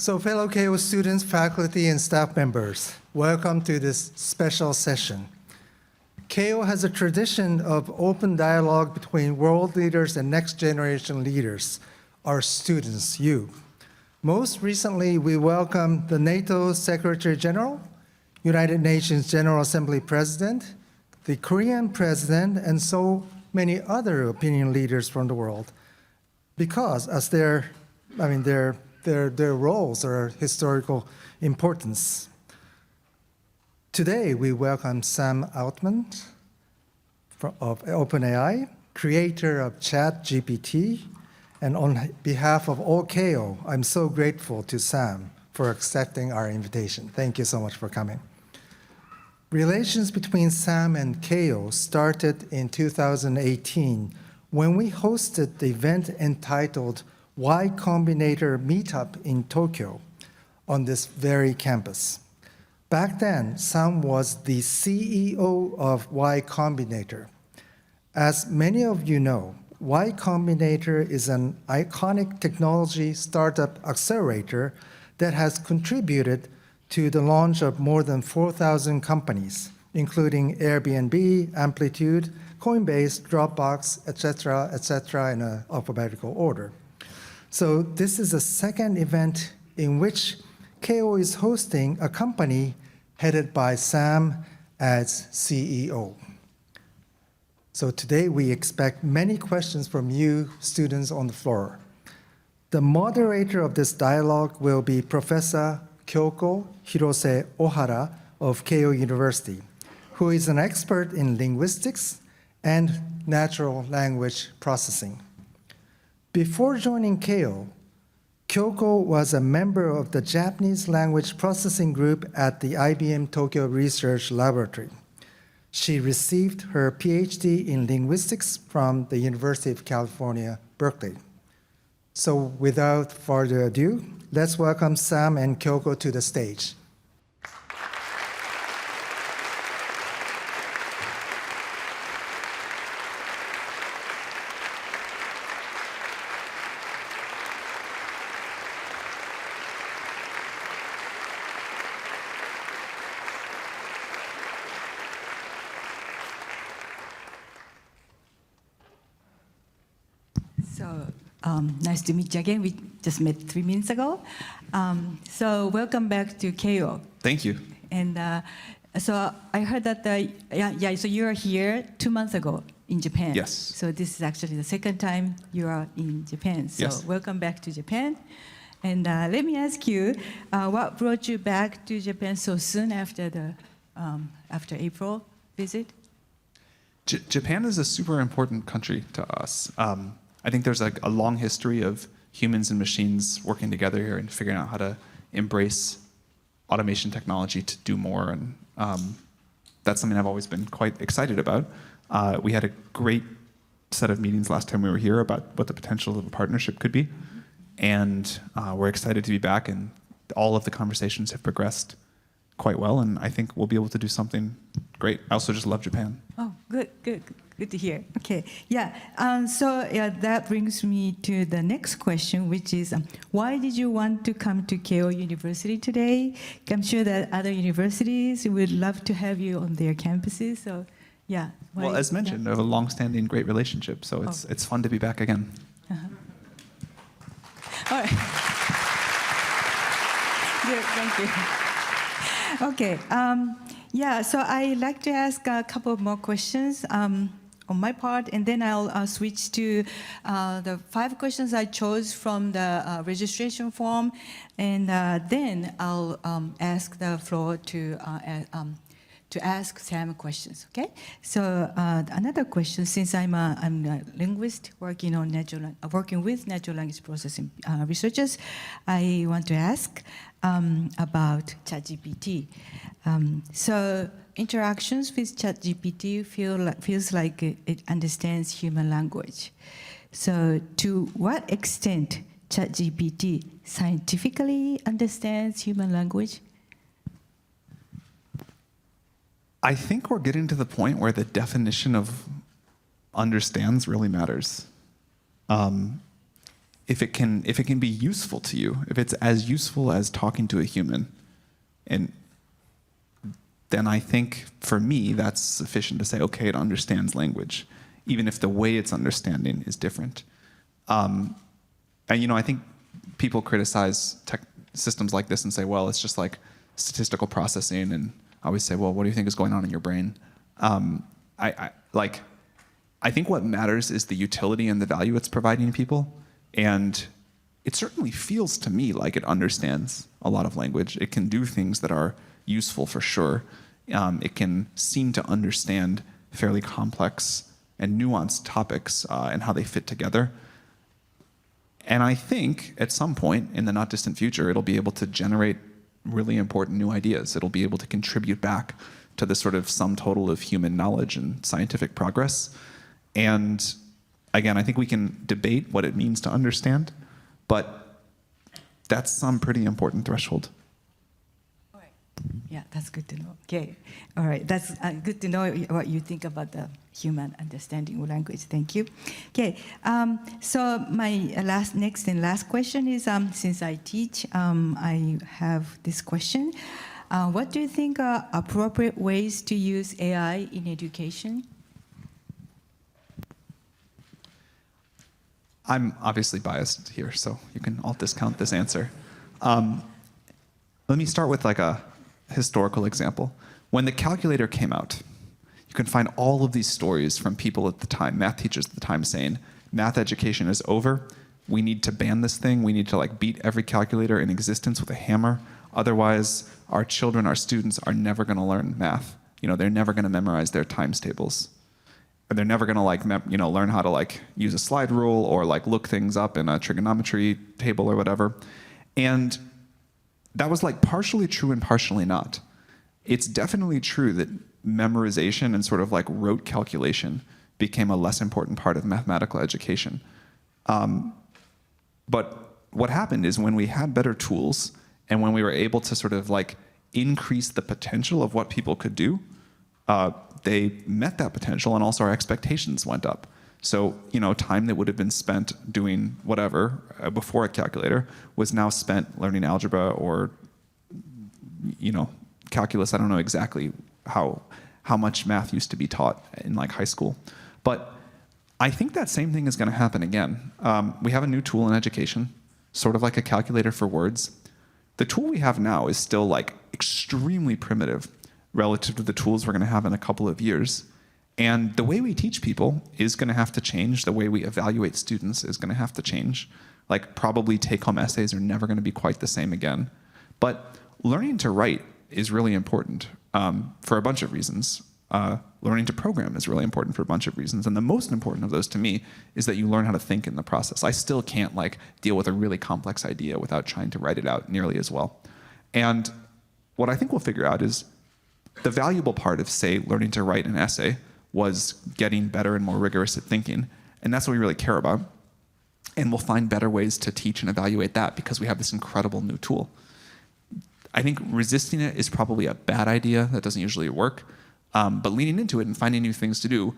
So fellow Keio students, faculty, and staff members, welcome to this special session. Keio has a tradition of open dialogue between world leaders and next generation leaders, our students, you. Most recently, we welcomed the NATO Secretary General, United Nations General Assembly President, the Korean President, and so many other opinion leaders from the world, because as their roles are historical importance. Today, we welcome Sam Altman of OpenAI, creator of ChatGPT, and on behalf of all Keio, I'm so grateful to Sam for accepting our invitation. Thank you so much for coming. Relations between Sam and Keio started in 2018 when we hosted the event entitled Y Combinator Meetup in Tokyo on this very campus. Back then, Sam was the CEO of Y Combinator. As many of you know, Y Combinator is an iconic technology startup accelerator that has contributed to the launch of more than 4,000 companies, including Airbnb, Amplitude, Coinbase, Dropbox, etc., in alphabetical order. So this is the second event in which Keio is hosting a company headed by Sam as CEO. So today we expect many questions from you students on the floor. The moderator of this dialogue will be Professor Kyoko Hirose Ohara of Keio University, who is an expert in linguistics and natural language processing. Before joining Keio, Kyoko was a member of the Japanese language processing group at the IBM Tokyo Research Laboratory. She received her PhD in linguistics from the University of California, Berkeley. So without further ado, let's welcome Sam and Kyoko to the stage. Nice to meet you again. We just met 3 minutes ago. So welcome back to Keio. Thank you. And so I heard that, so you are here 2 months ago in Japan. Yes. So this is actually the second time you are in Japan. So yes. Welcome back to Japan. And let me ask you, what brought you back to Japan so soon after the after April visit? Japan is a super important country to us. I think there's a long history of humans and machines working together here and figuring out how to embrace automation technology to do more. And that's something I've always been quite excited about. We had a great set of meetings last time we were here about what the potential of a partnership could be. And we're excited to be back, and all of the conversations have progressed quite well, and I think we'll be able to do something great. I also just love Japan. Oh, good to hear. Okay, that brings me to the next question, which is, why did you want to come to Keio University today? I'm sure that other universities would love to have you on their campuses, so yeah. Well, as mentioned, I have a long-standing great relationship, so it's fun to be back again. All right. Good, thank you. Okay, so I'd like to ask a couple more questions on my part, and then I'll switch to the 5 questions I chose from the registration form, and then I'll ask the floor to ask Sam questions. Okay. So another question, since I'm a linguist working with natural language processing researchers, I want to ask about ChatGPT. So interactions with ChatGPT feels like it understands human language. So to what extent ChatGPT scientifically understands human language? I think we're getting to the point where the definition of understands really matters. if it can be useful to you, if it's as useful as talking to a human, and then I think for me that's sufficient to say, okay, it understands language, even if the way it's understanding is different. And I think people criticize systems like this and say, well, it's just like statistical processing, and I always say, well, what do you think is going on in your brain? I think what matters is the utility and the value it's providing people. And it certainly feels to me like it understands a lot of language. It can do things that are useful for sure. It can seem to understand fairly complex and nuanced topics and how they fit together. And I think at some point in the not distant future, it'll be able to generate really important new ideas. It'll be able to contribute back to the sort of sum total of human knowledge and scientific progress. And again, I think we can debate what it means to understand, but that's some pretty important threshold. All right. Yeah, that's good to know. Okay. All right. That's good to know what you think about the human understanding of language. Thank you. Okay. So my next question is, since I teach, I have this question. What do you think are appropriate ways to use AI in education? I'm obviously biased here, so you can all discount this answer. Let me start with like a historical example. When the calculator came out, you can find all of these stories from people at the time, math teachers at the time, saying, math education is over. We need to ban this thing. We need to like beat every calculator in existence with a hammer. Otherwise, our children, our students are never going to learn math. They're never going to memorize their times tables. Or they're never going to learn how to use a slide rule or look things up in a trigonometry table or whatever. And that was partially true and partially not. It's definitely true that memorization and sort of rote calculation became a less important part of mathematical education. But what happened is when we had better tools and when we were able to sort of increase the potential of what people could do, they met that potential, and also our expectations went up. So, time that would have been spent doing whatever before a calculator was now spent learning algebra or, calculus. I don't know exactly how much math used to be taught in high school. But I think that same thing is going to happen again. We have a new tool in education, sort of like a calculator for words. The tool we have now is still extremely primitive relative to the tools we're going to have in a couple of years. And the way we teach people is going to have to change. The way we evaluate students is going to have to change. Probably take-home essays are never going to be quite the same again. But learning to write is really important for a bunch of reasons. Learning to program is really important for a bunch of reasons. And the most important of those to me is that you learn how to think in the process. I still can't deal with a really complex idea without trying to write it out nearly as well. And what I think we'll figure out is the valuable part of, say, learning to write an essay was getting better and more rigorous at thinking. And that's what we really care about. And we'll find better ways to teach and evaluate that because we have this incredible new tool. I think resisting it is probably a bad idea. That doesn't usually work. But leaning into it and finding new things to do,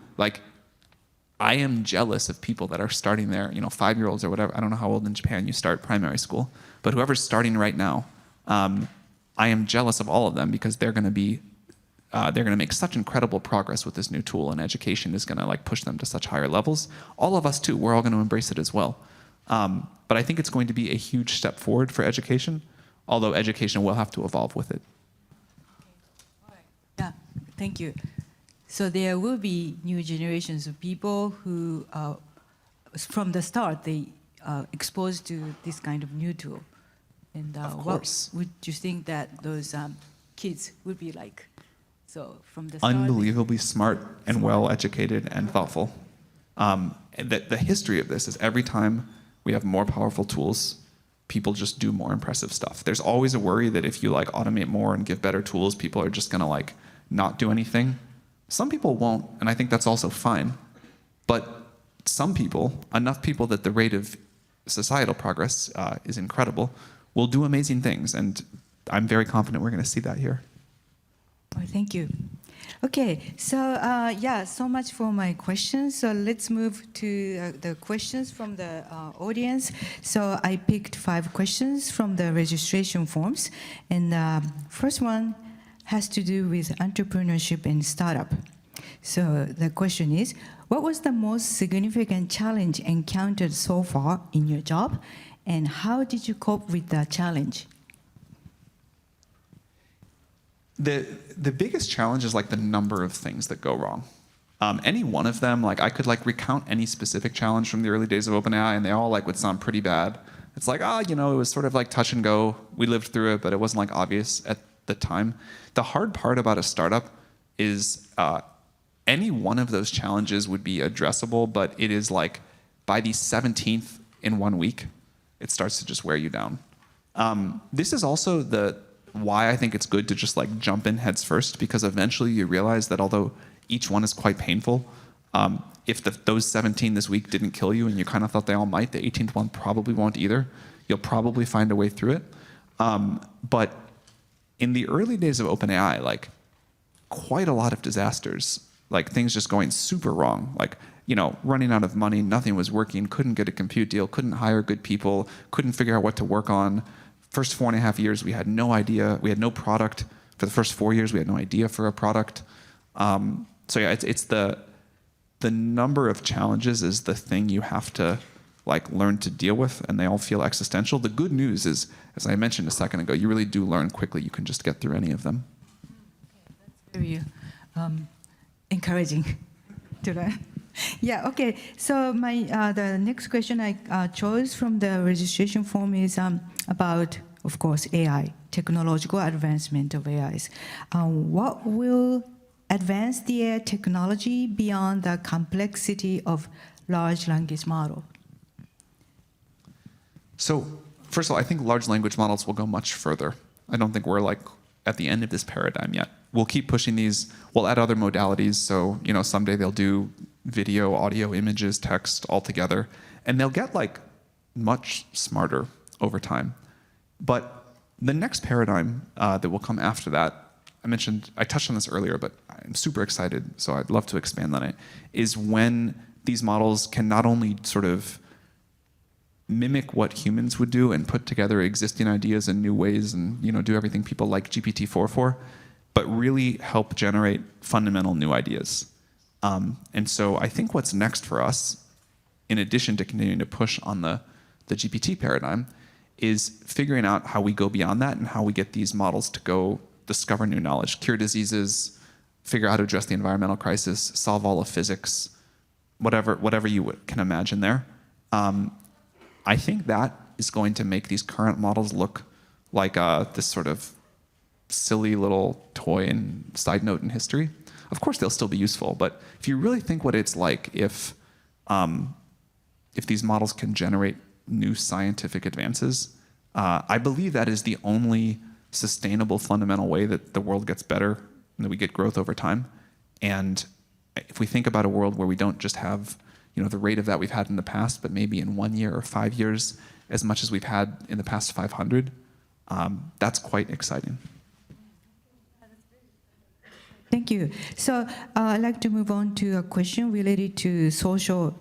I am jealous of people that are starting their, 5-year-olds or whatever. I don't know how old in Japan you start primary school, but whoever's starting right now, I am jealous of all of them because they're going to make such incredible progress with this new tool, and education is going to push them to such higher levels. All of us too, we're all going to embrace it as well. But I think it's going to be a huge step forward for education, although education will have to evolve with it. Yeah, thank you. So there will be new generations of people who, from the start, they exposed to this kind of new tool. And Of what course. would you think that those kids would be like? So from the start, Unbelievably smart and well-educated and thoughtful. The history of this is every time we have more powerful tools, people just do more impressive stuff. There's always a worry that if you automate more and give better tools, people are just gonna not do anything. Some people won't, and I think that's also fine. But some people, enough people that the rate of societal progress is incredible, will do amazing things. And I'm very confident we're gonna see that here. Oh, thank you. Okay, so yeah, so much for my questions. So let's move to the questions from the audience. So I picked 5 questions from the registration forms, and first one has to do with entrepreneurship and startup. So the question is, what was the most significant challenge encountered so far in your job, and how did you cope with that challenge? The biggest challenge is like the number of things that go wrong. Any one of them, like I could like recount any specific challenge from the early days of OpenAI, and they all like would sound pretty bad. It's like, it was sort of like touch and go. We lived through it, but it wasn't like obvious at the time. The hard part about a startup is any one of those challenges would be addressable, but it is like by the 17th in 1 week, it starts to just wear you down. This is also why I think it's good to just like jump in heads first, because eventually you realize that although each one is quite painful, if those 17 this week didn't kill you and you kind of thought they all might, the 18th one probably won't either. You'll probably find a way through it. But in the early days of OpenAI, like quite a lot of disasters, like things just going super wrong, like running out of money, nothing was working, couldn't get a compute deal, couldn't hire good people, couldn't figure out what to work on. First 4.5 years, we had no idea. We had no product. For the first 4 years, we had no idea for a product. So yeah, it's the number of challenges is the thing you have to like learn to deal with, and they all feel existential. The good news is, as I mentioned a second ago, you really do learn quickly. You can just get through any of them. That's very encouraging to learn. Yeah, okay. So the next question I chose from the registration form is about, of course, AI, technological advancement of AIs. What will advance the AI technology beyond the complexity of large language model? So first of all, I think large language models will go much further. I don't think we're like at the end of this paradigm yet. We'll keep pushing these. We'll add other modalities. So someday they'll do video, audio, images, text all together, and they'll get like much smarter over time. But the next paradigm that will come after that, I touched on this earlier, but I'm super excited, so I'd love to expand on it, is when these models can not only sort of mimic what humans would do and put together existing ideas in new ways and do everything people like GPT-4 for, but really help generate fundamental new ideas. And so I think what's next for us, in addition to continuing to push on the GPT paradigm, is figuring out how we go beyond that and how we get these models to go discover new knowledge, cure diseases, figure out how to address the environmental crisis, solve all of physics, whatever you can imagine there. I think that is going to make these current models look like this sort of silly little toy and side note in history. Of course, they'll still be useful, but if you really think what it's like if these models can generate new scientific advances, I believe that is the only sustainable, fundamental way that the world gets better and that we get growth over time. And if we think about a world where we don't just have the rate of that we've had in the past, but maybe in 1 year or 5 years, as much as we've had in the past 500, that's quite exciting. Thank you. So I'd like to move on to a question related to social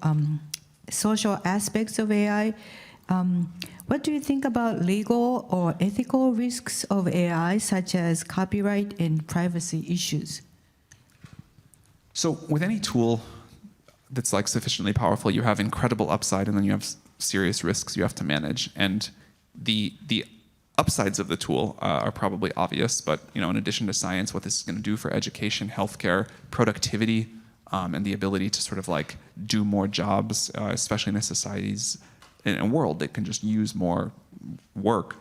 aspects of AI. What do you think about legal or ethical risks of AI, such as copyright and privacy issues? So with any tool that's like sufficiently powerful, you have incredible upside, and then you have serious risks you have to manage. And the upsides of the tool are probably obvious, but in addition to science, what this is going to do for education, healthcare, productivity, and the ability to sort of like do more jobs, especially in a societies in a world that can just use more work,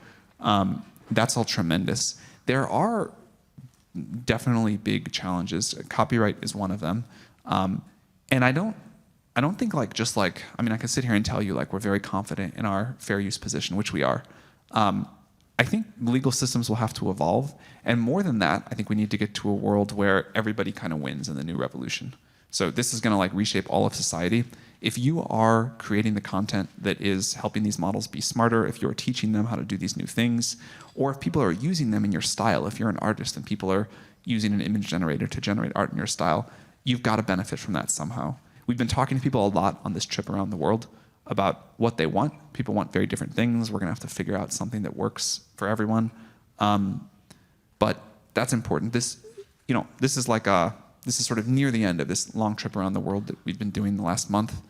that's all tremendous. There are definitely big challenges. Copyright is one of them. And I don't think I can sit here and tell you like we're very confident in our fair use position, which we are. I think legal systems will have to evolve. And more than that, I think we need to get to a world where everybody kind of wins in the new revolution. So this is going to like reshape all of society. If you are creating the content that is helping these models be smarter, if you're teaching them how to do these new things, or if people are using them in your style, if you're an artist and people are using an image generator to generate art in your style, you've got to benefit from that somehow. We've been talking to people a lot on this trip around the world about what they want. People want very different things. We're going to have to figure out something that works for everyone. But that's important. This is sort of near the end of this long trip around the world that we've been doing the last month.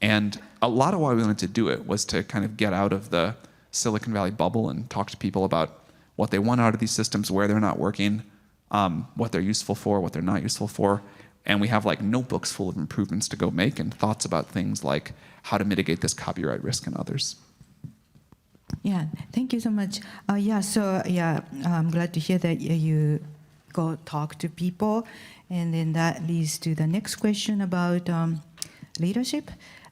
And a lot of why we wanted to do it was to kind of get out of the Silicon Valley bubble and talk to people about what they want out of these systems, where they're not working, what they're useful for, what they're not useful for. And we have like notebooks full of improvements to go make and thoughts about things like how to mitigate this copyright risk and others. Yeah, thank you so much. I'm glad to hear that you go talk to people. And then that leads to the next question about leadership.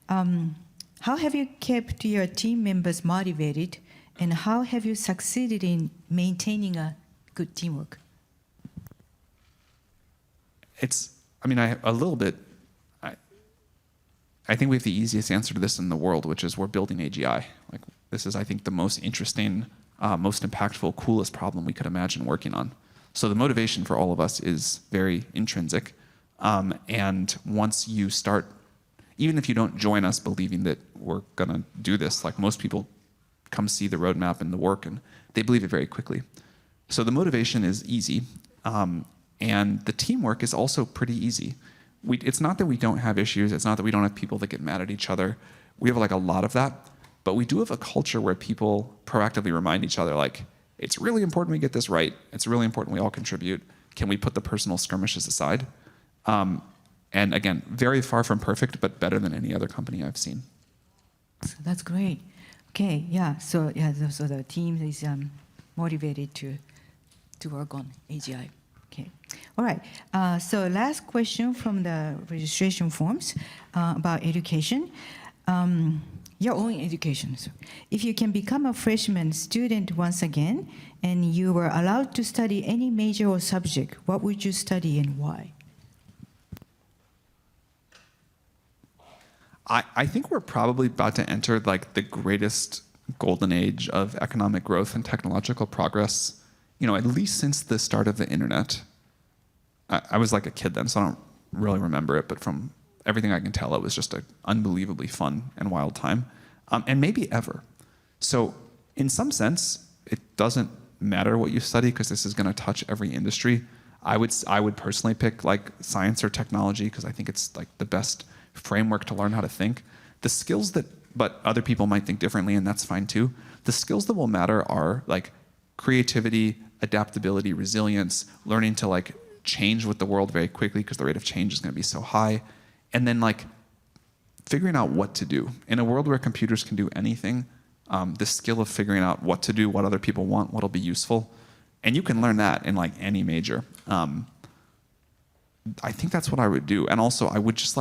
How have you kept your team members motivated, and how have you succeeded in maintaining a good teamwork? I think we have the easiest answer to this in the world, which is we're building AGI. Like, this is, I think, the most interesting, most impactful, coolest problem we could imagine working on. So the motivation for all of us is very intrinsic. And once you start, even if you don't join us believing that we're going to do this, like most people come see the roadmap and the work, and they believe it very quickly. So the motivation is easy. And the teamwork is also pretty easy. It's not that we don't have issues. It's not that we don't have people that get mad at each other. We have like a lot of that. But we do have a culture where people proactively remind each other, like, it's really important we get this right. It's really important we all contribute. Can we put the personal skirmishes aside? And again, very far from perfect, but better than any other company I've seen. So that's great. Okay, yeah. So the team is motivated to work on AGI. Okay. All right. So last question from the registration forms about education. Your own education. So if you can become a freshman student once again, and you were allowed to study any major or subject, what would you study and why? I think we're probably about to enter like the greatest golden age of economic growth and technological progress, at least since the start of the internet. I was like a kid then, so I don't really remember it, but from everything I can tell, it was just an unbelievably fun and wild time, and maybe ever. So in some sense, it doesn't matter what you study because this is going to touch every industry. I would personally pick like science or technology because I think it's like the best framework to learn how to think. The skills but other people might think differently, and that's fine too. The skills that will matter are like creativity, adaptability, resilience, learning to like change with the world very quickly because the rate of change is going to be so high, and then like figuring out what to do. In a world where computers can do anything, the skill of figuring out what to do, what other people want, what'll be useful, and you can learn that in like any major. I think that's what I would do. And also I would just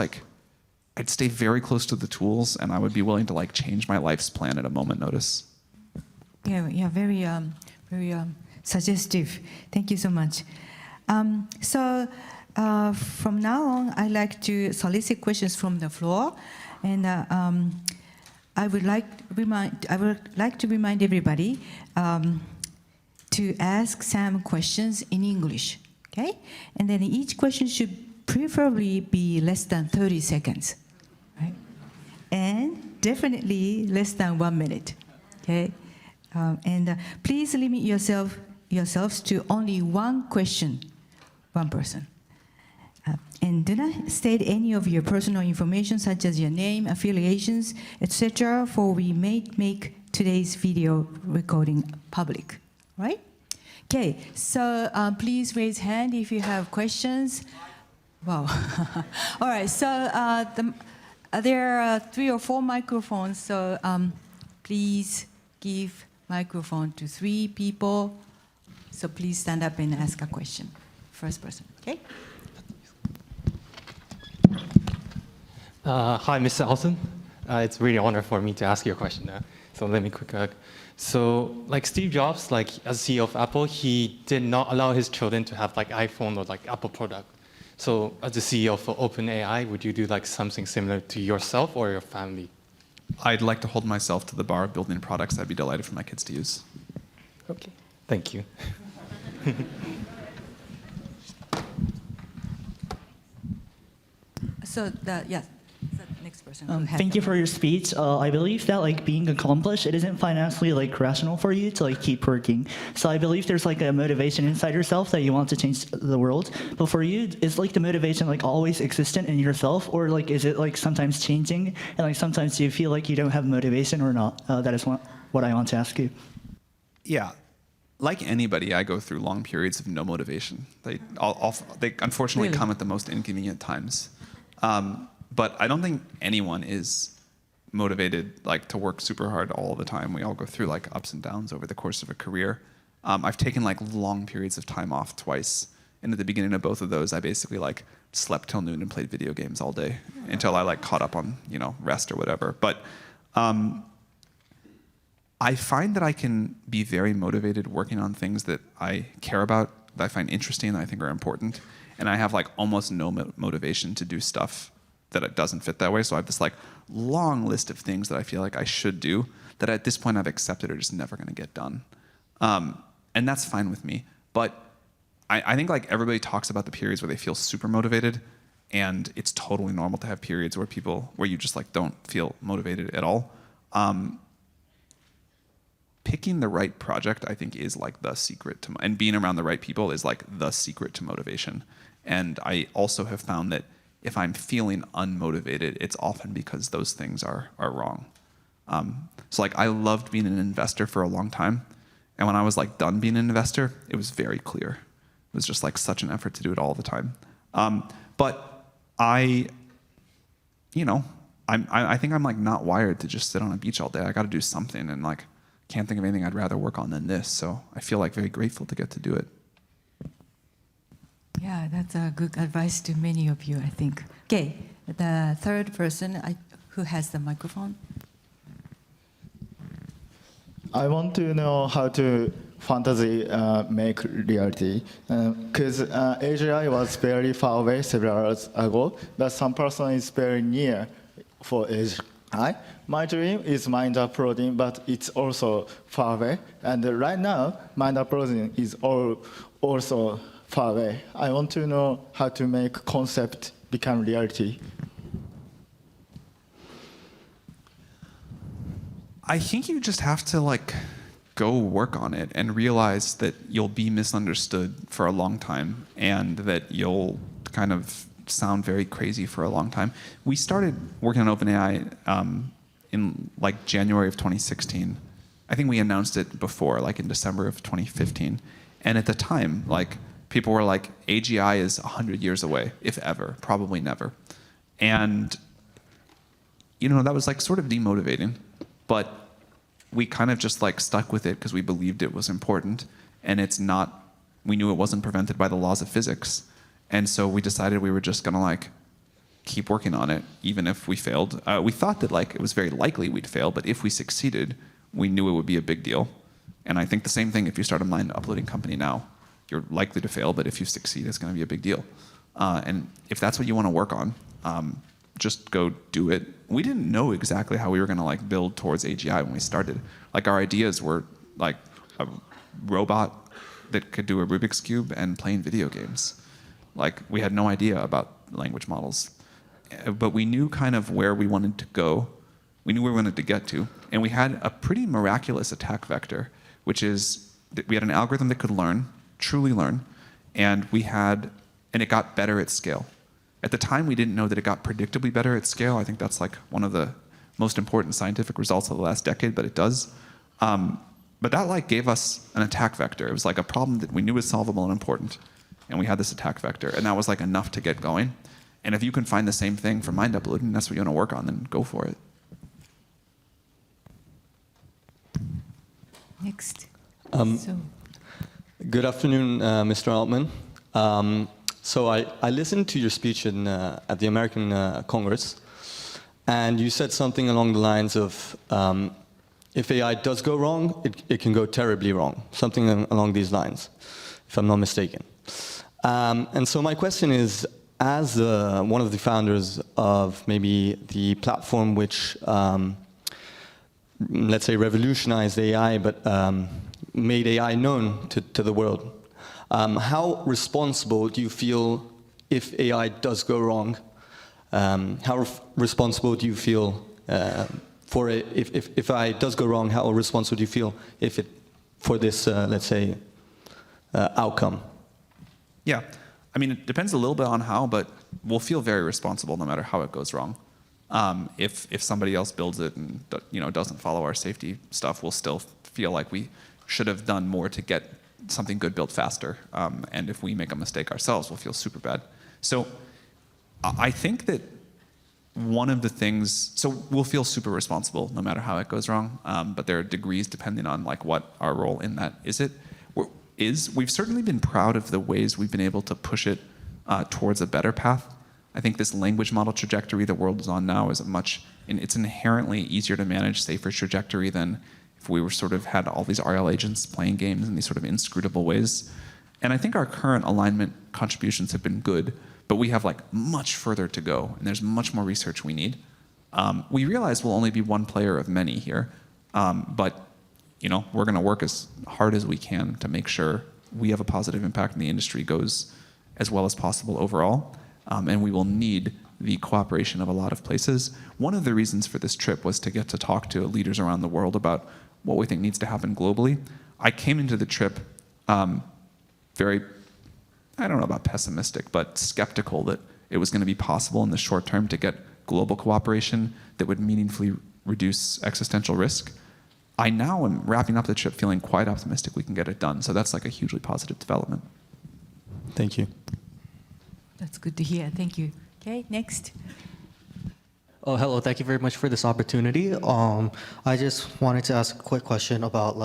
I'd stay very close to the tools, and I would be willing to like change my life's plan at a moment notice. Yeah, very suggestive. Thank you so much. From now on, I like to solicit questions from the floor, and I would like to remind everybody to ask Sam questions in English, okay? And then each question should preferably be less than 30 seconds, right? And definitely less than 1 minute, okay? Please limit yourselves to only one question, one person. And do not state any of your personal information, such as your name, affiliations, etc., for we may make today's video recording public, right? Okay, so please raise hand if you have questions. Wow. All right, so there are 3 or 4 microphones, so please give microphone to 3 people. So please stand up and ask a question. First person, okay? Hi, Mr. Altman. It's really an honor for me to ask you a question now. So let me quick. So, like Steve Jobs, like as CEO of Apple, he did not allow his children to have like iPhone or like Apple product. So, as the CEO for OpenAI, would you do like something similar to yourself or your family? I'd like to hold myself to the bar of building products I'd be delighted for my kids to use. Okay, thank you. So the next person. who has Thank the you for your speech. I believe that like being accomplished, it isn't financially like rational for you to like keep working. So I believe there's like a motivation inside yourself that you want to change the world. But for you, is like the motivation like always existent in yourself, or like is it like sometimes changing? And like sometimes do you feel like you don't have motivation or not? That is what I want to ask you. Yeah. Like anybody, I go through long periods of no motivation. They unfortunately Really? come at the most inconvenient times. But I don't think anyone is motivated like to work super hard all the time. We all go through like ups and downs over the course of a career. I've taken like long periods of time off twice. And at the beginning of both of those, I basically like slept till noon and played video games all day until I like caught up on, rest or whatever. But I find that I can be very motivated working on things that I care about, that I find interesting, that I think are important. And I have like almost no motivation to do stuff that it doesn't fit that way. So I have this like long list of things that I feel like I should do that at this point I've accepted are just never going to get done. And that's fine with me. But I think like everybody talks about the periods where they feel super motivated, and it's totally normal to have periods where you just like don't feel motivated at all. Picking the right project, I think, is like the secret to, and being around the right people is like the secret to motivation. And I also have found that if I'm feeling unmotivated, it's often because those things are wrong. So like I loved being an investor for a long time. And when I was like done being an investor, it was very clear. It was just like such an effort to do it all the time. But I think I'm like not wired to just sit on a beach all day. I got to do something, and like can't think of anything I'd rather work on than this. So I feel like very grateful to get to do it. Yeah, that's a good advice to many of you, I think. Okay, the third person who has the microphone. I want to know how to fantasy make reality. Because AGI was very far away several years ago, but some person is very near for AGI. My dream is mind uploading, but it's also far away. And right now, mind uploading is also far away. I want to know how to make concept become reality. I think you just have to like go work on it and realize that you'll be misunderstood for a long time, and that you'll kind of sound very crazy for a long time. We started working on OpenAI in like January of 2016. I think we announced it before, like in December of 2015. And at the time, like people were like, AGI is 100 years away, if ever, probably never. And that was like sort of demotivating, but we kind of just like stuck with it because we believed it was important, and we knew it wasn't prevented by the laws of physics. And so we decided we were just gonna like keep working on it, even if we failed. We thought that like it was very likely we'd fail, but if we succeeded, we knew it would be a big deal. And I think the same thing if you start a mind uploading company now. You're likely to fail, but if you succeed, it's gonna be a big deal. And if that's what you wanna work on, just go do it. We didn't know exactly how we were gonna like build towards AGI when we started. Like our ideas were like a robot that could do a Rubik's Cube and playing video games. Like we had no idea about language models, but we knew kind of where we wanted to go. We knew where we wanted to get to, and we had a pretty miraculous attack vector, which is that we had an algorithm that could learn, truly learn, and it got better at scale. At the time, we didn't know that it got predictably better at scale. I think that's like one of the most important scientific results of the last decade, but it does. But that like gave us an attack vector. It was like a problem that we knew was solvable and important, and we had this attack vector, and that was like enough to get going. And if you can find the same thing for mind uploading, that's what you want to work on, then go for it. Next. Good afternoon, Mr. Altman. So I listened to your speech at the American Congress, and you said something along the lines of, if AI does go wrong, it can go terribly wrong. Something along these lines, if I'm not mistaken. And so my question is, as one of the founders of maybe the platform which, let's say, revolutionized AI, but made AI known to the world, how responsible do you feel if AI does go wrong? how responsible do you feel for it? If it does go wrong, how responsible do you feel for this, let's say, outcome? Yeah, I mean, it depends a little bit on how, but we'll feel very responsible no matter how it goes wrong. If somebody else builds it and doesn't follow our safety stuff, we'll still feel like we should have done more to get something good built faster. And if we make a mistake ourselves, we'll feel super bad. So I think that one of the things, so we'll feel super responsible no matter how it goes wrong, but there are degrees depending on like what our role in that is. We've certainly been proud of the ways we've been able to push it towards a better path. I think this language model trajectory the world is on now is it's inherently easier to manage, safer trajectory than if we were sort of had all these RL agents playing games in these sort of inscrutable ways. And I think our current alignment contributions have been good, but we have like much further to go, and there's much more research we need. We realize we'll only be one player of many here, but we're going to work as hard as we can to make sure we have a positive impact and the industry goes as well as possible overall. And we will need the cooperation of a lot of places. One of the reasons for this trip was to get to talk to leaders around the world about what we think needs to happen globally. I came into the trip very, I don't know about pessimistic, but skeptical that it was going to be possible in the short term to get global cooperation that would meaningfully reduce existential risk. I now am wrapping up the trip feeling quite optimistic we can get it done. So that's like a hugely positive development. Thank you. That's good to hear. Thank you. Okay, next. Oh, hello. Thank you very much for this opportunity. I just wanted to ask a quick question about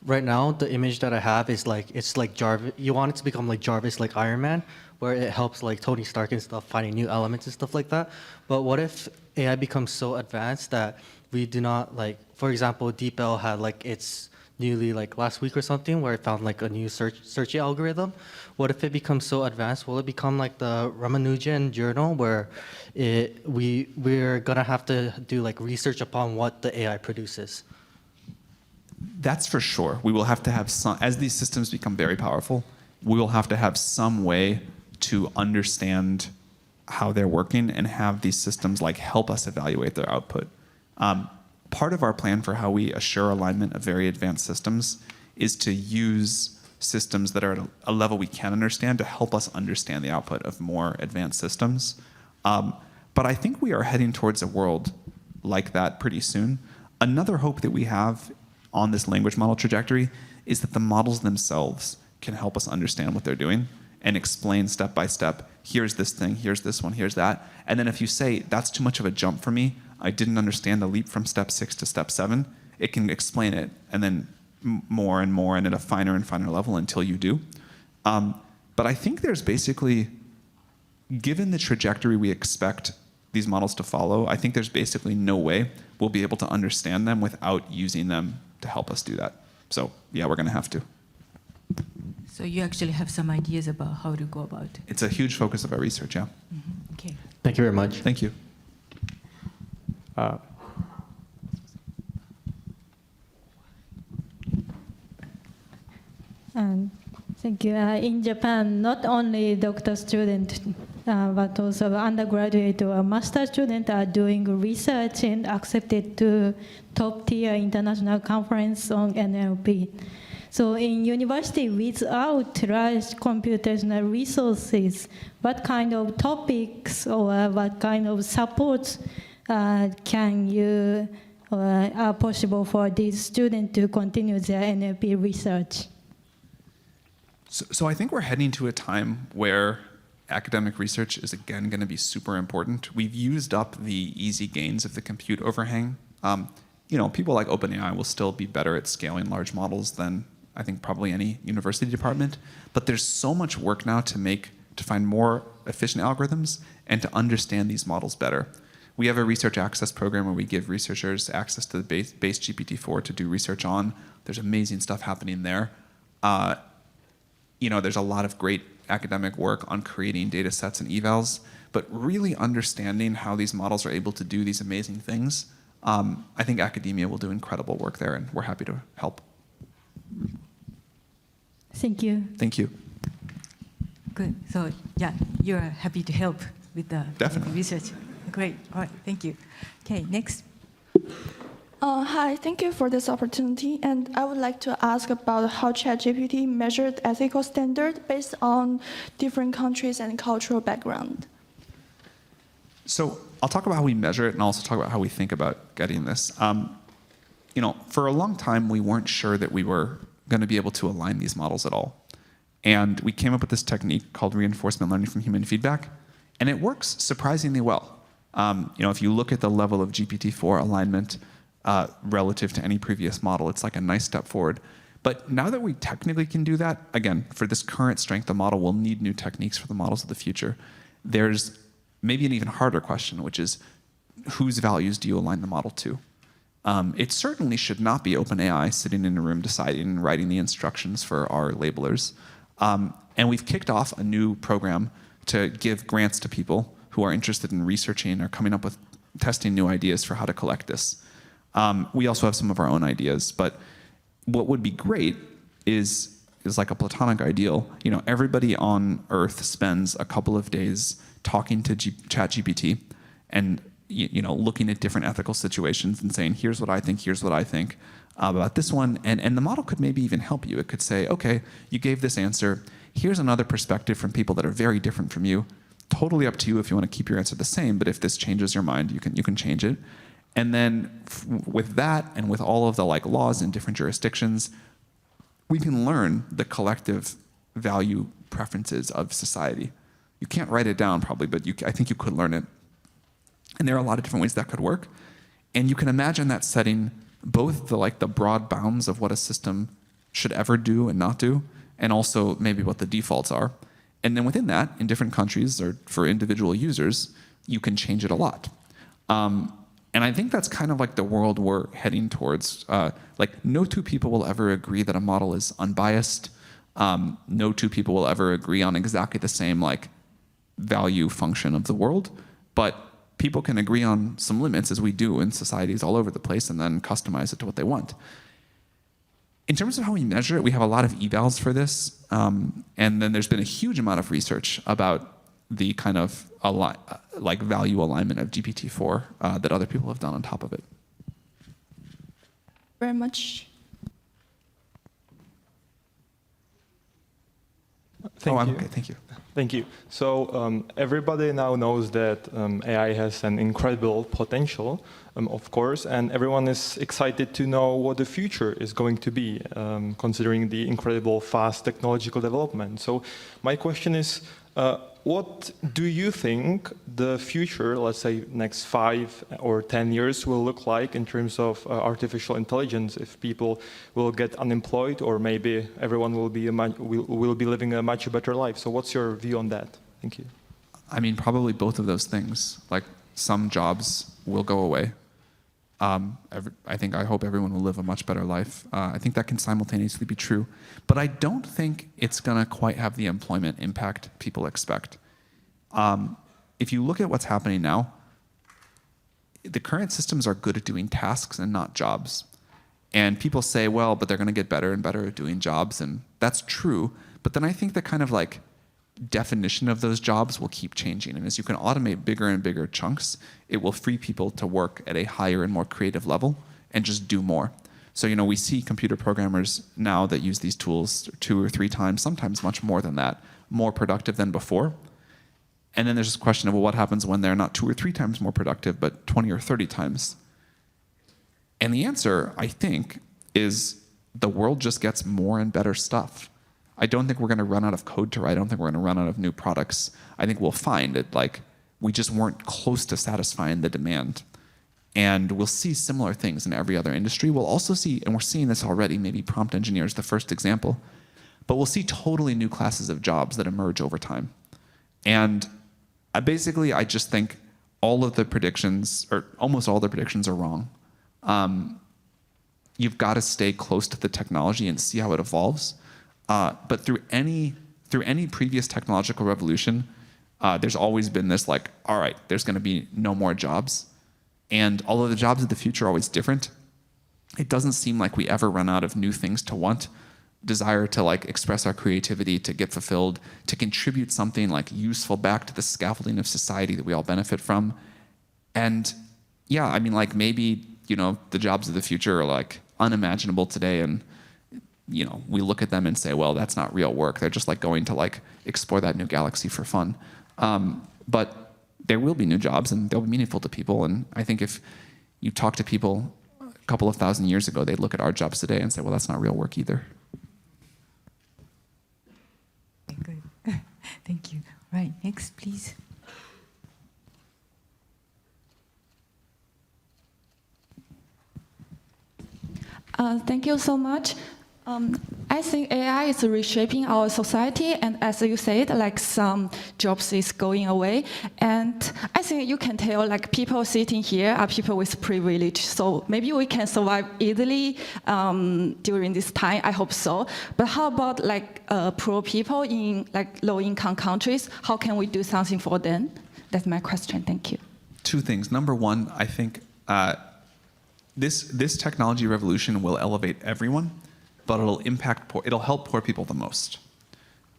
right now the image that I have is it's like Jarvis. You want it to become like Jarvis, like Iron Man, where it helps like Tony Stark and stuff finding new elements and stuff like that. But what if AI becomes so advanced that we do not for example, DeepL had its newly last week or something where it found a new search algorithm. What if it becomes so advanced? Will it become like the Ramanujan journal where we're gonna have to do research upon what the AI produces? That's for sure. We will have to have some, as these systems become very powerful, we will have to have some way to understand how they're working and have these systems help us evaluate their output. Part of our plan for how we assure alignment of very advanced systems is to use systems that are at a level we can understand to help us understand the output of more advanced systems. But I think we are heading towards a world like that pretty soon. Another hope that we have on this language model trajectory is that the models themselves can help us understand what they're doing and explain step by step, here's this thing, here's this one, here's that. And then if you say, that's too much of a jump for me, I didn't understand the leap from step 6 to step 7, it can explain it, and then more and more, and at a finer and finer level until you do. But I think there's basically, given the trajectory we expect these models to follow, I think there's basically no way we'll be able to understand them without using them to help us do that. So yeah, we're going to have to. So you actually have some ideas about how to go about it? It's a huge focus of our research, yeah. Mm-hmm. Okay. Thank you very much. Thank you. Thank you. In Japan, not only doctor student, but also undergraduate or master student are doing research and accepted to top-tier international conference on NLP. So in university, without large computational resources, what kind of topics or what kind of supports can you are possible for these students to continue their NLP research? So I think we're heading to a time where academic research is again going to be super important. We've used up the easy gains of the compute overhang. People like OpenAI will still be better at scaling large models than I think probably any university department. But there's so much work now to find more efficient algorithms and to understand these models better. We have a research access program where we give researchers access to the base GPT-4 to do research on. There's amazing stuff happening there. There's a lot of great academic work on creating data sets and evals, but really understanding how these models are able to do these amazing things, I think academia will do incredible work there, and we're happy to help. Thank you. Thank you. Good. So yeah, you're happy to help with the Definitely. research. Great. All right. Thank you. Okay. Next. Hi, thank you for this opportunity. And I would like to ask about how ChatGPT measured ethical standard based on different countries and cultural background. So I'll talk about how we measure it and also talk about how we think about getting this. For a long time, we weren't sure that we were going to be able to align these models at all. And we came up with this technique called reinforcement learning from human feedback, and it works surprisingly well. If you look at the level of GPT-4 alignment relative to any previous model, it's like a nice step forward. But now that we technically can do that, again, for this current strength of model, we'll need new techniques for the models of the future. There's maybe an even harder question, which is whose values do you align the model to? It certainly should not be OpenAI sitting in a room deciding and writing the instructions for our labelers. And we've kicked off a new program to give grants to people who are interested in researching or coming up with testing new ideas for how to collect this. We also have some of our own ideas, but what would be great is like a platonic ideal. Everybody on Earth spends a couple of days talking to ChatGPT and looking at different ethical situations and saying, here's what I think about this one. And the model could maybe even help you. It could say, okay, you gave this answer. Here's another perspective from people that are very different from you. Totally up to you if you want to keep your answer the same, but if this changes your mind, you can change it. And then with that and with all of the laws in different jurisdictions, we can learn the collective value preferences of society. You can't write it down probably, but I think you could learn it. And there are a lot of different ways that could work. And you can imagine that setting both the broad bounds of what a system should ever do and not do, and also maybe what the defaults are. And then within that, in different countries or for individual users, you can change it a lot. And I think that's kind of the world we're heading towards. No two people will ever agree that a model is unbiased. No two people will ever agree on exactly the same value function of the world. But people can agree on some limits, as we do in societies all over the place, and then customize it to what they want. In terms of how we measure it, we have a lot of evals for this. And then there's been a huge amount of research about the kind of value alignment of GPT-4 that other people have done on top of it. Very much. Okay, thank you. Thank you. So everybody now knows that AI has an incredible potential, of course, and everyone is excited to know what the future is going to be, considering the incredible fast technological development. So my question is, what do you think the future, let's say next 5 or 10 years, will look like in terms of artificial intelligence? If people will get unemployed, or maybe everyone will be living a much better life. So what's your view on that? Thank you. I mean, probably both of those things. Some jobs will go away. I hope everyone will live a much better life. I think that can simultaneously be true. But I don't think it's going to quite have the employment impact people expect. If you look at what's happening now, the current systems are good at doing tasks and not jobs. And people say, well, but they're going to get better and better at doing jobs. And that's true. But then I think the kind of definition of those jobs will keep changing. And as you can automate bigger and bigger chunks, it will free people to work at a higher and more creative level and just do more. So, we see computer programmers now that use these tools 2 or 3 times, sometimes much more than that, more productive than before. And then there's this question of, well, what happens when they're not 2 or 3 times more productive, but 20 or 30 times? And the answer, I think, is the world just gets more and better stuff. I don't think we're going to run out of code to write. I don't think we're going to run out of new products. I think we'll find that we just weren't close to satisfying the demand. And we'll see similar things in every other industry. We'll also see, and we're seeing this already, maybe prompt engineers, the first example, but we'll see totally new classes of jobs that emerge over time. And I just think all of the predictions, or almost all the predictions, are wrong. You've got to stay close to the technology and see how it evolves. But through any previous technological revolution, there's always been this all right, there's going to be no more jobs. And although the jobs of the future are always different, it doesn't seem like we ever run out of new things to want. desire to like express our creativity, to get fulfilled, to contribute something like useful back to the scaffolding of society that we all benefit from. And yeah, I mean, like maybe, you know, the jobs of the future are like unimaginable today, and you know, we look at them and say, well, that's not real work. They're just like going to like explore that new galaxy for fun. But there will be new jobs, and they'll be meaningful to people. And I think if you talk to people a couple of thousand years ago, they'd look at our jobs today and say, well, that's not real work either. Good. Thank you. Right, next, please. Thank you so much. I think AI is reshaping our society, and as you said, like some jobs is going away. And I think you can tell, like people sitting here are people with privilege, so maybe we can survive easily during this time. I hope so. But how about like poor people in like low-income countries? How can we do something for them? That's my question. Thank you. Two things. Number one, I think this technology revolution will elevate everyone, but it'll help poor people the most.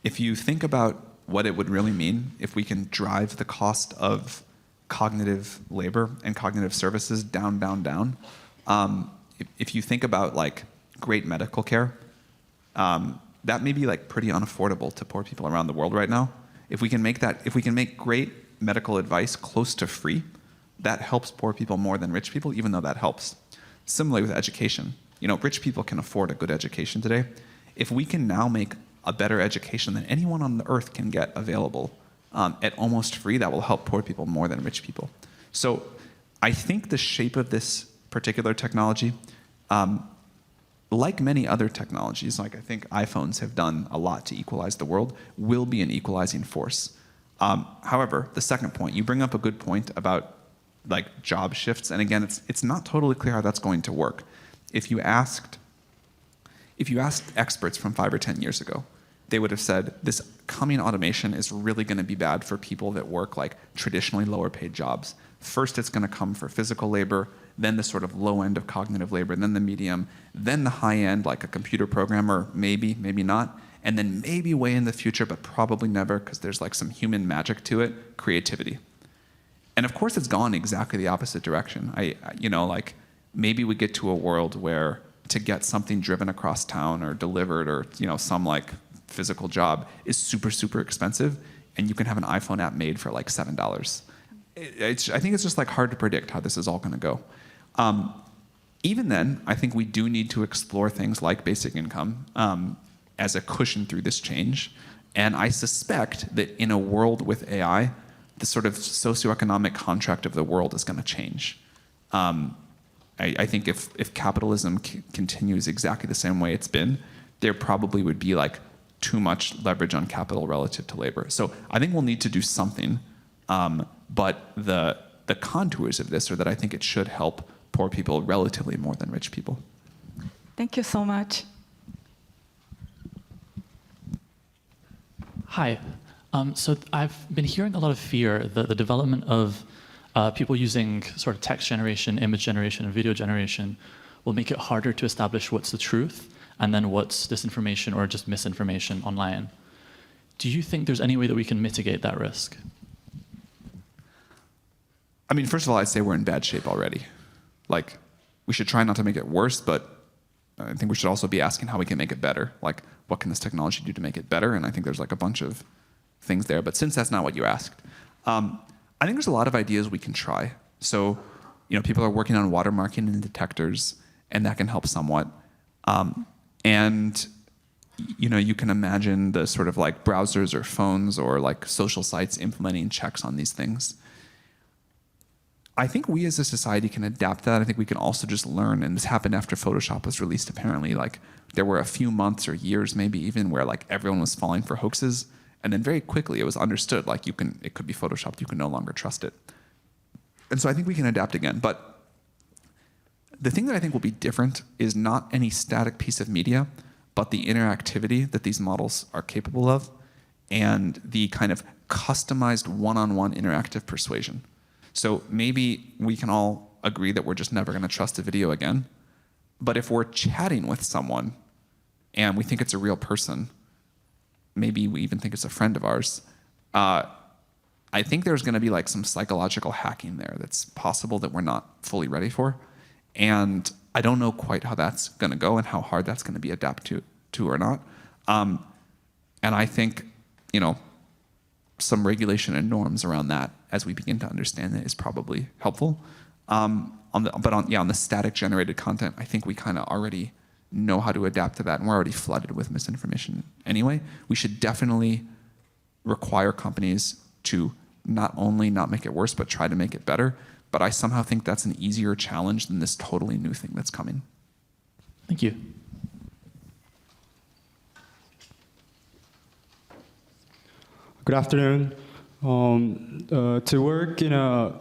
If you think about what it would really mean if we can drive the cost of cognitive labor and cognitive services down, down, down. If you think about like great medical care, that may be like pretty unaffordable to poor people around the world right now. If we can make great medical advice close to free, that helps poor people more than rich people, even though that helps. Similarly with education. You know, rich people can afford a good education today. If we can now make a better education than anyone on the earth can get available at almost free, that will help poor people more than rich people. So I think the shape of this particular technology, like many other technologies, like I think iPhones have done a lot to equalize the world, will be an equalizing force. However, the second point, you bring up a good point about like job shifts, and again, it's not totally clear how that's going to work. If you asked experts from 5 or 10 years ago, they would have said this coming automation is really going to be bad for people that work like traditionally lower paid jobs. First, it's going to come for physical labor, then the sort of low end of cognitive labor, then the medium, then the high end, like a computer programmer, maybe, maybe not, and then maybe way in the future, but probably never, because there's like some human magic to it, creativity. And of course, it's gone exactly the opposite direction. Like maybe we get to a world where to get something driven across town or delivered or some like physical job is super, super expensive, and you can have an iPhone app made for like $7. I think it's just like hard to predict how this is all going to go. Even then, I think we do need to explore things like basic income as a cushion through this change. And I suspect that in a world with AI, the sort of socioeconomic contract of the world is going to change. I think if capitalism continues exactly the same way it's been, there probably would be like too much leverage on capital relative to labor. So I think we'll need to do something, but the contours of this are that I think it should help poor people relatively more than rich people. Thank you so much. Hi. So I've been hearing a lot of fear that the development of people using sort of text generation, image generation, and video generation will make it harder to establish what's the truth and then what's disinformation or just misinformation online. Do you think there's any way that we can mitigate that risk? I mean, first of all, I'd say we're in bad shape already. Like, we should try not to make it worse, but I think we should also be asking how we can make it better. Like, what can this technology do to make it better? And I think there's like a bunch of things there. But since that's not what you asked, I think there's a lot of ideas we can try. So, people are working on watermarking and detectors, and that can help somewhat. And you can imagine the sort of like browsers or phones or like social sites implementing checks on these things. I think we as a society can adapt that. I think we can also just learn, and this happened after Photoshop was released apparently. Like, there were a few months or years maybe even where like everyone was falling for hoaxes. And then very quickly it was understood, like it could be photoshopped, you can no longer trust it. And so I think we can adapt again. But the thing that I think will be different is not any static piece of media, but the interactivity that these models are capable of and the kind of customized one-on-one interactive persuasion. So maybe we can all agree that we're just never going to trust a video again. But if we're chatting with someone and we think it's a real person, maybe we even think it's a friend of ours, I think there's going to be like some psychological hacking there that's possible that we're not fully ready for. And I don't know quite how that's going to go and how hard that's going to be adapted to or not. And I think, some regulation and norms around that as we begin to understand it is probably helpful. On the static generated content, I think we kind of already know how to adapt to that, and we're already flooded with misinformation anyway. We should definitely require companies to not only not make it worse, but try to make it better. But I somehow think that's an easier challenge than this totally new thing that's coming. Thank you. Good afternoon. To work in a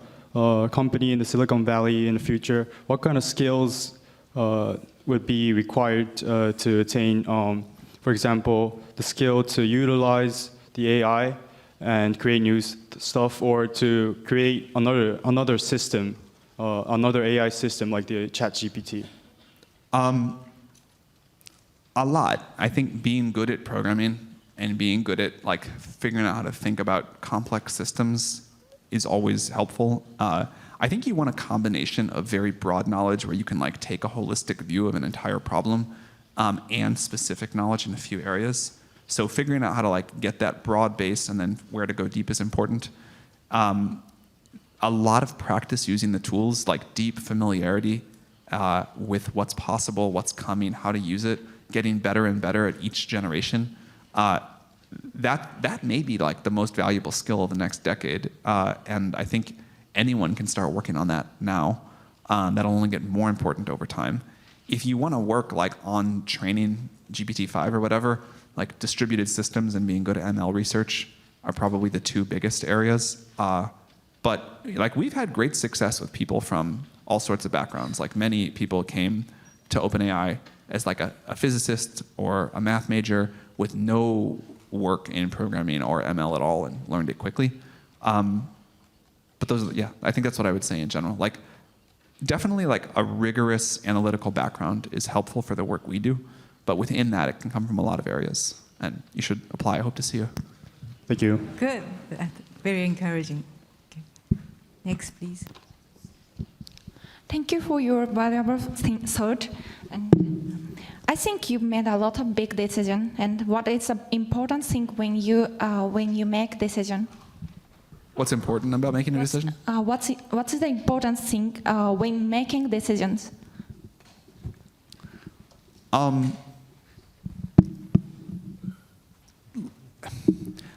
company in the Silicon Valley in the future, what kind of skills would be required to attain, for example, the skill to utilize the AI and create new stuff, or to create another system, another AI system like the ChatGPT? A lot. I think being good at programming and being good at like figuring out how to think about complex systems is always helpful. I think you want a combination of very broad knowledge where you can like take a holistic view of an entire problem and specific knowledge in a few areas. So figuring out how to like get that broad base and then where to go deep is important. A lot of practice using the tools, like deep familiarity with what's possible, what's coming, how to use it, getting better and better at each generation. That may be like the most valuable skill of the next decade. And I think anyone can start working on that now. That'll only get more important over time. If you want to work like on training GPT-5 or whatever, like distributed systems and being good at ML research are probably the two biggest areas. But like we've had great success with people from all sorts of backgrounds. Like many people came to OpenAI as like a physicist or a math major with no work in programming or ML at all and learned it quickly. But those, yeah, I think that's what I would say in general. Like definitely like a rigorous analytical background is helpful for the work we do. But within that, it can come from a lot of areas. And you should apply. I hope to see you. Thank you. Good. Very encouraging. Okay. Next, please. Thank you for your valuable thought. And I think you made a lot of big decisions. And what is the important thing when you make decision? What's important about making a decision? What's the important thing when making decisions?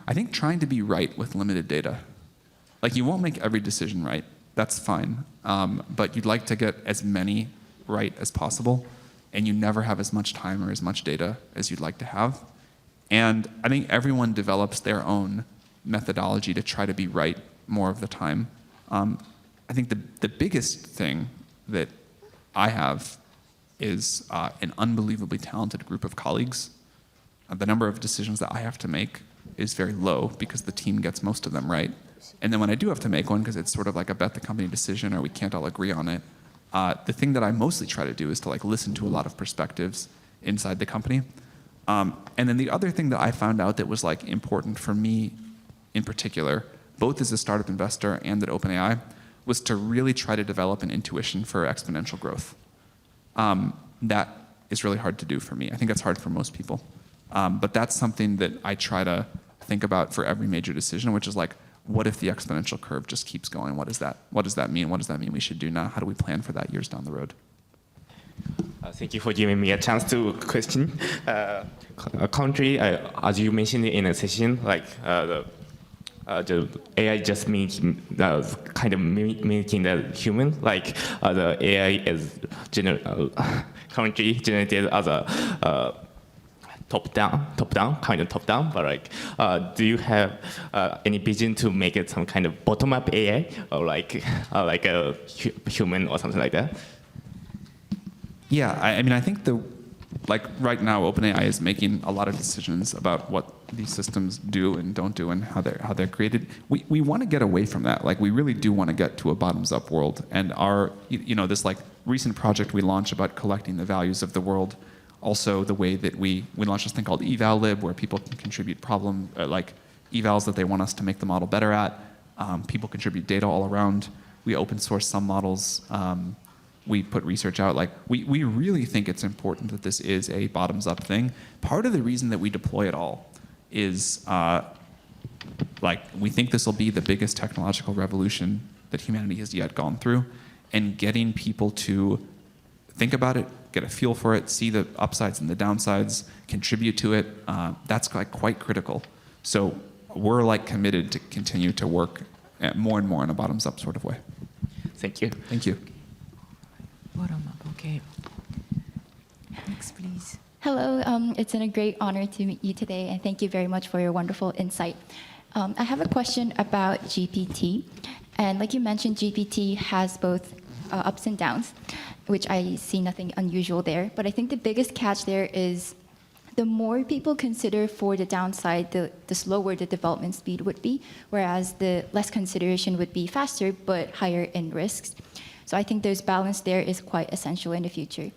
I think trying to be right with limited data. Like you won't make every decision right. That's fine. But you'd like to get as many right as possible, and you never have as much time or as much data as you'd like to have. And I think everyone develops their own methodology to try to be right more of the time. I think the biggest thing that I have is an unbelievably talented group of colleagues. The number of decisions that I have to make is very low because the team gets most of them right. And then when I do have to make one, because it's sort of like a bet the company decision or we can't all agree on it, the thing that I mostly try to do is to like listen to a lot of perspectives inside the company. And then the other thing that I found out that was like important for me in particular, both as a startup investor and at OpenAI, was to really try to develop an intuition for exponential growth. That is really hard to do for me. I think that's hard for most people. But that's something that I try to think about for every major decision, which is like, what if the exponential curve just keeps going? What does that mean? What does that mean we should do now? How do we plan for that years down the road? Thank you for giving me a chance to question. A country, as you mentioned in a session, like the AI just kind of mimicking the human. Like the AI is currently generated as a top-down, but like, do you have any vision to make it some kind of bottom-up AI, or like a human or something like that? Yeah, I mean, I think like right now, OpenAI is making a lot of decisions about what these systems do and don't do and how they're created. We want to get away from that. Like, we really do want to get to a bottoms-up world. And our, this like recent project we launched about collecting the values of the world Also, the way that we launched this thing called eval_lib, where people can contribute like evals that they want us to make the model better at. People contribute data all around. We open source some models. We put research out. Like we really think it's important that this is a bottoms up thing. Part of the reason that we deploy it all is like we think this will be the biggest technological revolution that humanity has yet gone through, and getting people to think about it, get a feel for it, see the upsides and the downsides, contribute to it, that's like quite critical. So we're like committed to continue to work at more and more in a bottoms up sort of way. Thank you. Thank you. Bottom up, okay. Next, please. Hello, it's been a great honor to meet you today, and thank you very much for your wonderful insight. I have a question about GPT. And like you mentioned, GPT has both ups and downs, which I see nothing unusual there. But I think the biggest catch there is the more people consider for the downside, the slower the development speed would be, whereas the less consideration would be faster, but higher in risks. So I think there's balance there is quite essential in the future.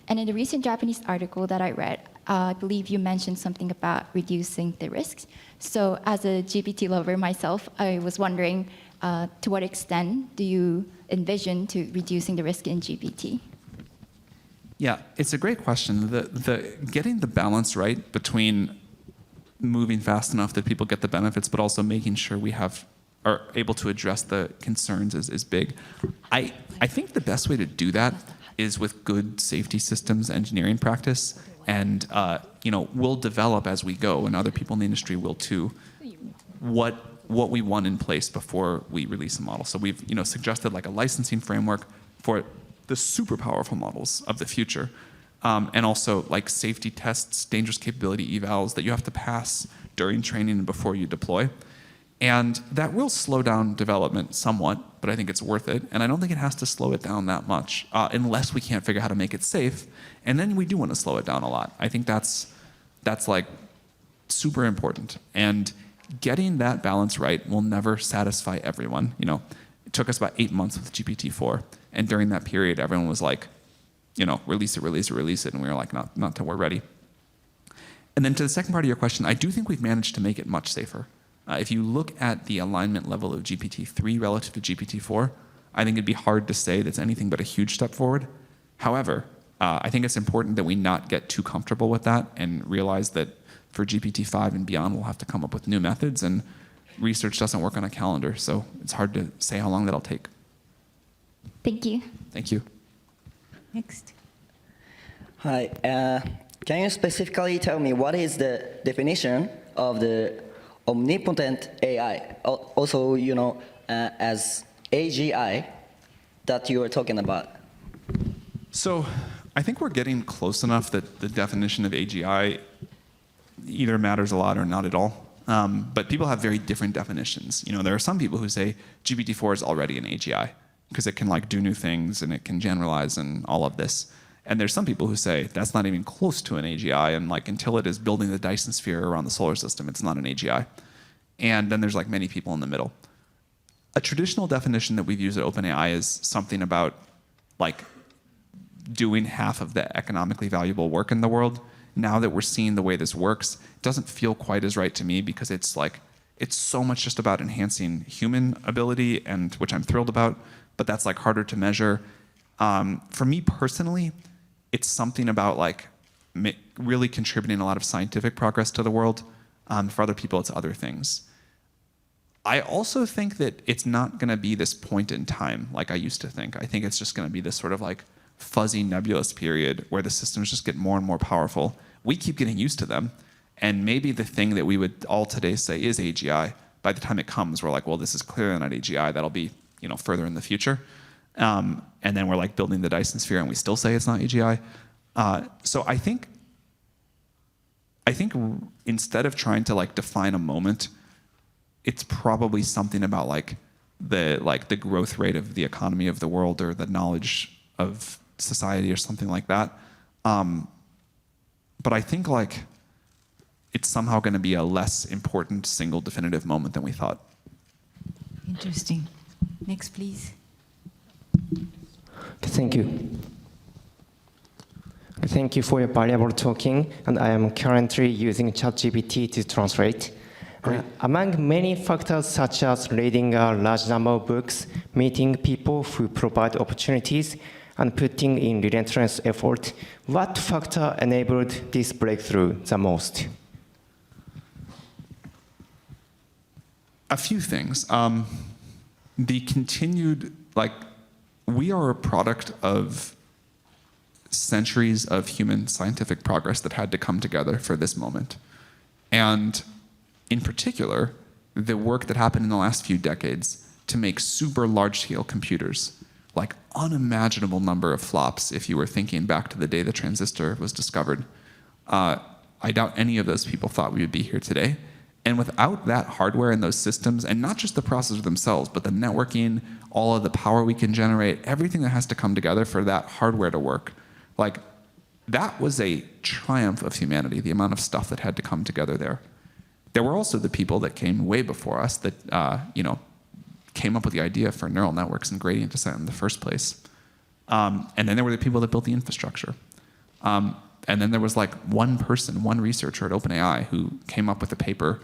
And in the recent Japanese article that I read, I believe you mentioned something about reducing the risks. So as a GPT lover myself, I was wondering, to what extent do you envision to reducing the risk in GPT? Yeah, it's a great question. Getting the balance right between moving fast enough that people get the benefits, but also making sure we are able to address the concerns is big. I think the best way to do that is with good safety systems engineering practice, and we'll develop as we go, and other people in the industry will too, what we want in place before we release a model. So we've suggested like a licensing framework for the super powerful models of the future, and also like safety tests, dangerous capability evals that you have to pass during training and before you deploy. And that will slow down development somewhat, but I think it's worth it. And I don't think it has to slow it down that much, unless we can't figure out how to make it safe. And then we do want to slow it down a lot. I think that's like super important. And getting that balance right will never satisfy everyone. It took us about 8 months with GPT-4. And during that period, everyone was like, release it. And we were like, not till we're ready. And then to the second part of your question, I do think we've managed to make it much safer. If you look at the alignment level of GPT-3 relative to GPT-4, I think it'd be hard to say that's anything but a huge step forward. However, I think it's important that we not get too comfortable with that and realize that for GPT-5 and beyond, we'll have to come up with new methods, and research doesn't work on a calendar, so it's hard to say how long that'll take. Thank you. Thank you. Next. Hi. Can you specifically tell me what is the definition of the omnipotent AI, also, as AGI, that you were talking about? So I think we're getting close enough that the definition of AGI either matters a lot or not at all. But people have very different definitions. There are some people who say GPT-4 is already an AGI because it can do new things and it can generalize and all of this. And there's some people who say that's not even close to an AGI, and until it is building the Dyson sphere around the solar system, it's not an AGI. And then there's many people in the middle. A traditional definition that we've used at OpenAI is something about doing half of the economically valuable work in the world. Now that we're seeing the way this works, it doesn't feel quite as right to me, because it's so much just about enhancing human ability, and which I'm thrilled about, but that's harder to measure. For me personally, it's something about really contributing a lot of scientific progress to the world. For other people, it's other things. I also think that it's not going to be this point in time like I used to think. I think it's just going to be this sort of fuzzy, nebulous period where the systems just get more and more powerful. We keep getting used to them, and maybe the thing that we would all today say is AGI, by the time it comes, we're well, this is clearly not AGI. That'll be further in the future. And then we're building the Dyson sphere, and we still say it's not AGI. So I think instead of trying to define a moment, it's probably something about the growth rate of the economy of the world, or the knowledge of society, or something like that. But I think it's somehow going to be a less important single definitive moment than we thought. Interesting. Next, please. Thank you. Thank you for your valuable talking, and I am currently using ChatGPT to translate. Among many factors such as reading a large number of books, meeting people who provide opportunities, and putting in relentless effort, what factor enabled this breakthrough the most? A few things. The continued, we are a product of centuries of human scientific progress that had to come together for this moment. And in particular, the work that happened in the last few decades to make super large-scale computers, like unimaginable number of flops if you were thinking back to the day the transistor was discovered. I doubt any of those people thought we would be here today. And without that hardware and those systems, and not just the processors themselves, but the networking, all of the power we can generate, everything that has to come together for that hardware to work, that was a triumph of humanity, the amount of stuff that had to come together there. There were also the people that came way before us that, came up with the idea for neural networks and gradient descent in the first place. And then there were the people that built the infrastructure. And then there was one person, one researcher at OpenAI who came up with a paper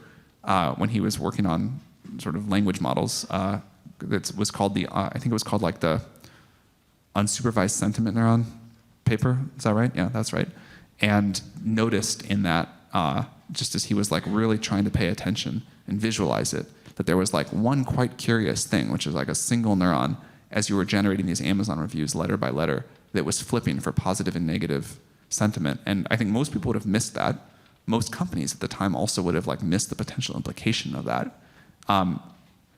when he was working on sort of language models that was called I think it was called the unsupervised sentiment neuron paper. Is that right? Yeah, that's right. And noticed in that, just as he was really trying to pay attention and visualize it, that there was one quite curious thing, which is a single neuron as you were generating these Amazon reviews letter by letter that was flipping for positive and negative sentiment. And I think most people would have missed that. Most companies at the time also would have missed the potential implication of that, and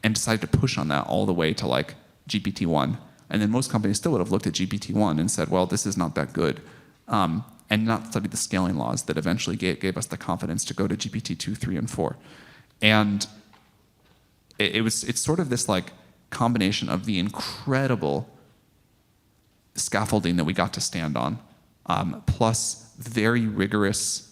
decided to push on that all the way to GPT-1. And then most companies still would have looked at GPT-1 and said, well, this is not that good, and not studied the scaling laws that eventually gave us the confidence to go to GPT-2, 3, and 4. And it's sort of this combination of the incredible scaffolding that we got to stand on, plus very rigorous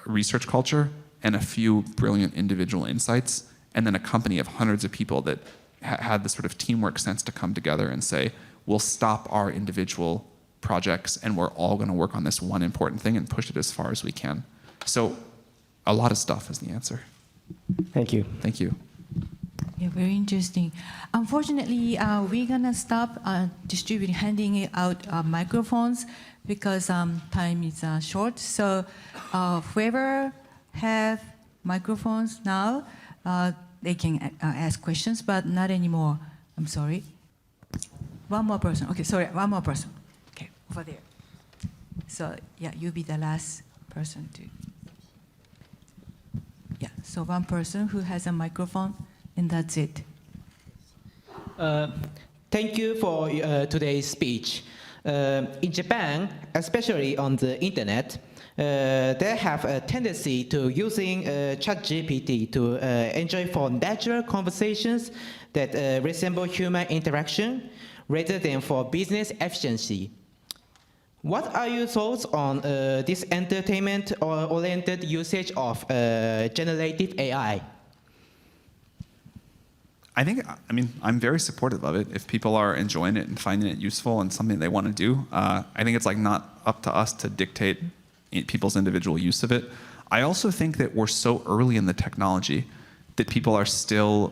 research culture and a few brilliant individual insights, and then a company of hundreds of people that had the sort of teamwork sense to come together and say, we'll stop our individual projects and we're all going to work on this one important thing and push it as far as we can. So a lot of stuff is the answer. Thank you. Thank you. Yeah, very interesting. Unfortunately, we're gonna stop handing out microphones because time is short. So whoever have microphones now, they can ask questions, but not anymore. I'm sorry. One more person. Okay, sorry, one more person. Okay, over there. So yeah, you'll be the last person to. Yeah, so one person who has a microphone. And that's it. Thank you for today's speech. In Japan, especially on the internet, they have a tendency to using ChatGPT to enjoy for natural conversations that resemble human interaction rather than for business efficiency. What are your thoughts on this entertainment-oriented usage of generative AI? I'm very supportive of it. If people are enjoying it and finding it useful and something they want to do, I think it's not up to us to dictate people's individual use of it. I also think that we're so early in the technology that people are still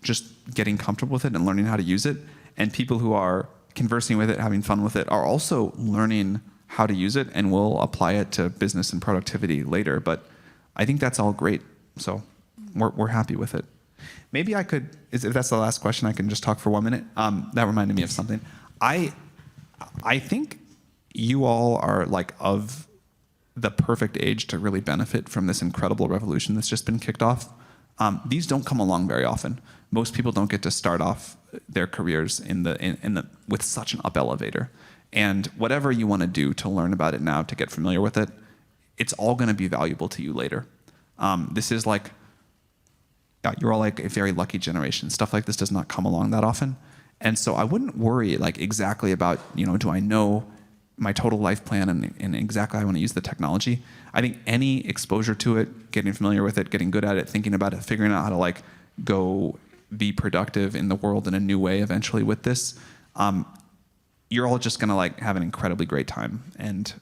just getting comfortable with it and learning how to use it. And people who are conversing with it, having fun with it, are also learning how to use it and will apply it to business and productivity later. But I think that's all great. So we're happy with it. Maybe I could, if that's the last question, I can just talk for 1 minute. That reminded me of something. I think you all are of the perfect age to really benefit from this incredible revolution that's just been kicked off. These don't come along very often. Most people don't get to start off their careers with such an up elevator. And whatever you want to do to learn about it now, to get familiar with it, it's all going to be valuable to you later. This is you're all a very lucky generation. Stuff like this does not come along that often. And so I wouldn't worry exactly about, do I know my total life plan and exactly how I want to use the technology. I think any exposure to it, getting familiar with it, getting good at it, thinking about it, figuring out how to go be productive in the world in a new way eventually with this, you're all just gonna like have an incredibly great time, and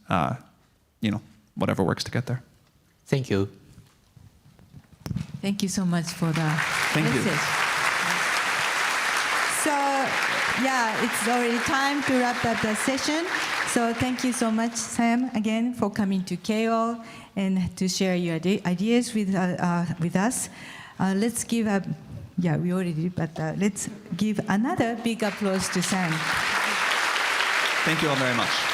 whatever works to get there. Thank you. Thank you so much for the Thank you. message. So, yeah, it's already time to wrap up the session. So thank you so much, Sam, again, for coming to Keio and to share your ideas with us. Let's give a, yeah, we already did, but let's give another big applause to Sam. Thank you all very much.